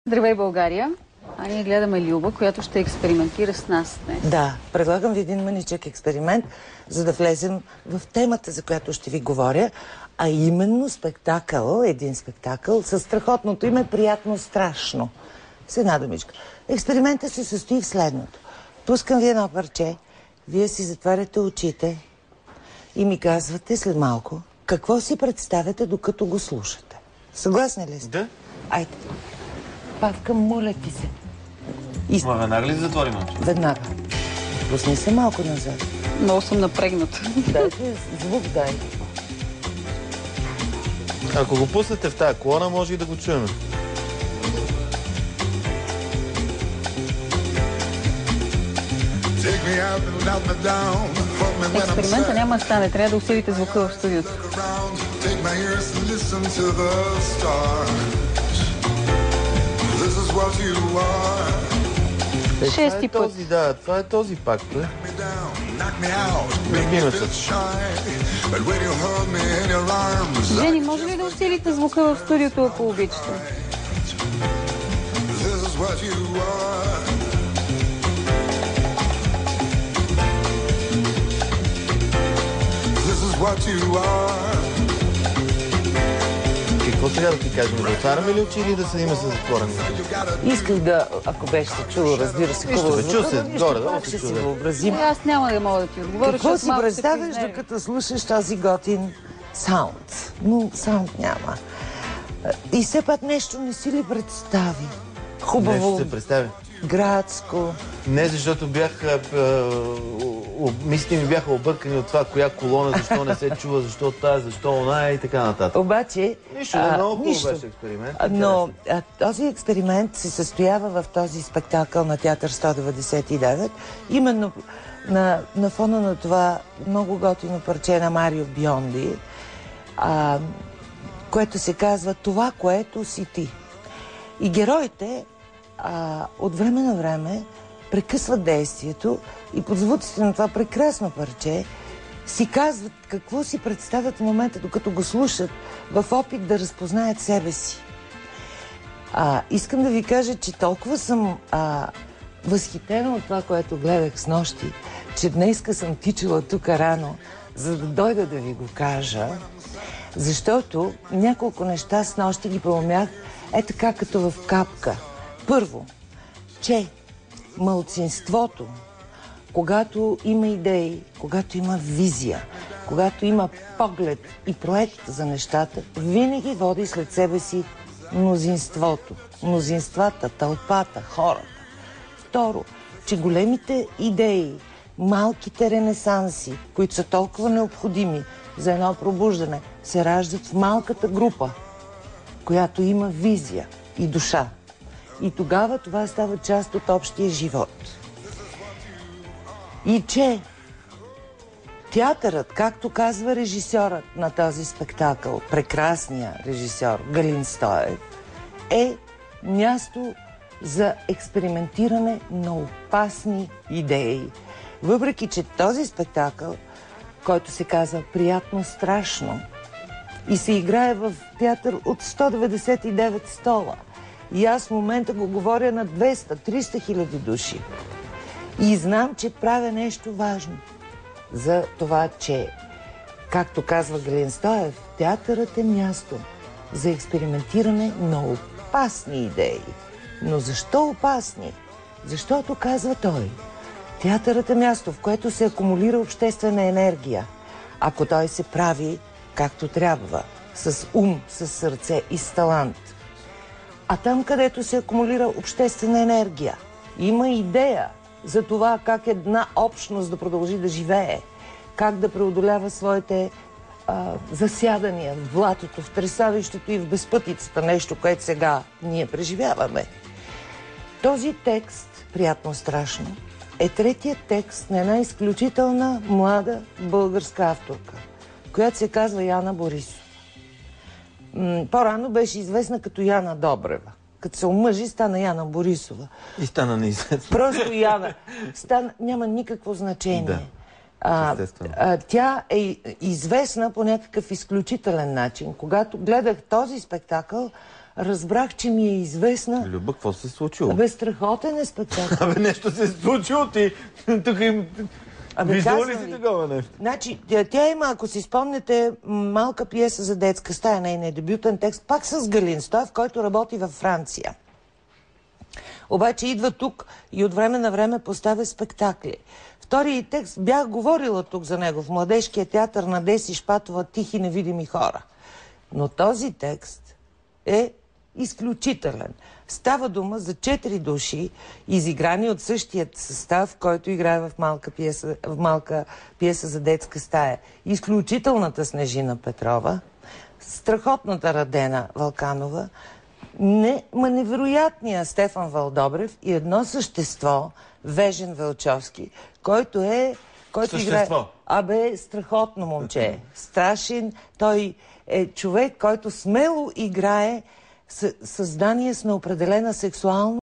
Здравей, България! А ние гледаме Люба, която ще експериментира с нас днес. Да, предлагам ви един мъничък експеримент, за да влезем в темата, за която ще ви говоря, а именно спектакъл, един спектакъл със страхотното име "Приятно страшно". С една думичка. Експериментът се състои в следното. Пускам ви едно парче, вие си затваряте очите и ми казвате след малко какво си представяте, докато го слушате. Съгласни ли сте? Да. Айде. Павка, моля ти се. Ма веднага ли затворим очи? Веднага. Пусни се малко назад. Много съм напрегната. Дайте звук, дай. Ако го пуснете в тая колона, може и да го чуем. Експеримента няма да стане. Трябва да усилите звука в студиото. Шести път. Да, това е този пак. Любимецът. Жени, може ли да усилите звука в студиото, ако обичате? Какво сега да ти кажем? Да отваряме ли очи или да седим с затворени? Исках да, ако беше се чуло, разбира се, хубаво звука, чу се, горе, пак ще си въобразим. Аз няма да мога да ти отговоря. Какво си представяш, докато слушаш този готин саунд? Но саунд няма. И все пак нещо не си ли представи? Хубаво, Нещо се представи. градско. Не, защото мислите ми бяха объркани от това, коя колона, защо не се чува, защо тази, защо она и така нататък. Обаче... Нищо, много хубаво беше експеримент. Но този експеримент се състоява в този спектакъл на Театър 199, именно на фона на това много готино парче на Марио Бионди, което се казва "Това, което си ти". И героите от време на време прекъсват действието и под звуците на това прекрасно парче си казват какво си представят в момента, докато го слушат, в опит да разпознаят себе си. Искам да ви кажа, че толкова съм възхитена от това, което гледах снощи, че днеска съм тичала тук рано, за да дойда да ви го кажа, защото няколко неща снощи ги проумях така като в капка. Първо, че малцинството, когато има идеи, когато има визия, когато има поглед и проект за нещата, винаги води след себе си мнозинството. Мнозинствата, тълпата, хората. Второ, че големите идеи, малките ренесанси, които са толкова необходими за едно пробуждане, се раждат в малката група, която има визия и душа. И тогава това става част от общия живот. И че театърът, както казва режисьорът на този спектакъл, прекрасният режисьор Галин Стоев, е място за експериментиране на опасни идеи. Въпреки че този спектакъл, който се казва "Приятно страшно", и се играе в театър от 199 стола, и аз в момента го говоря на 200-300 хиляди души. И знам, че правя нещо важно за това, че, както казва Галин Стоев, театърът е място за експериментиране на опасни идеи. Но защо опасни? Защото, казва той, театърът е място, в което се акумулира обществена енергия, ако той се прави както трябва, с ум, с сърце и с талант. А там, където се акумулира обществена енергия, има идея за това как една общност да продължи да живее, как да преодолява своите засядания в блатото, в тресавището и в безпътицата, нещо, което сега ние преживяваме. Този текст, "Приятно страшно", е третият текст на една изключителна млада българска авторка, която се казва Яна Борисова. По-рано беше известна като Яна Добрева. Като се омъжи, стана Яна Борисова. И стана неизвестна. Просто Яна. Няма никакво значение. Тя е известна по някакъв изключителен начин. Когато гледах този спектакъл, разбрах, че ми е известна. Люба, какво се е случило? Абе, страхотен е спектакъл. Абе, нещо се е случило, ти тук им... Виждала ли си такова нещо? Значи, тя има, ако си спомняте, малка пиеса за детска стая, нейният дебютен текст, пак с Галин Стоев, който работи във Франция. Обаче идва тук и от време на време поставя спектакли. Вторият текст, бях говорила тук за него в Младежкия театър на Деси Шпатова "Тихи невидими хора". Но този текст е изключителен. Става дума за 4 души, изиграни от същият състав, който играе в малка пиеса за детска стая. Изключителната Снежина Петрова, страхотната Радена Вълканова, невероятният Стефан Вълдобрев и едно същество, Вежен Велчовски, който играе... Абе, страхотно момче. Страшен. Той е човек, който смело играе създание с неопределена сексуалност.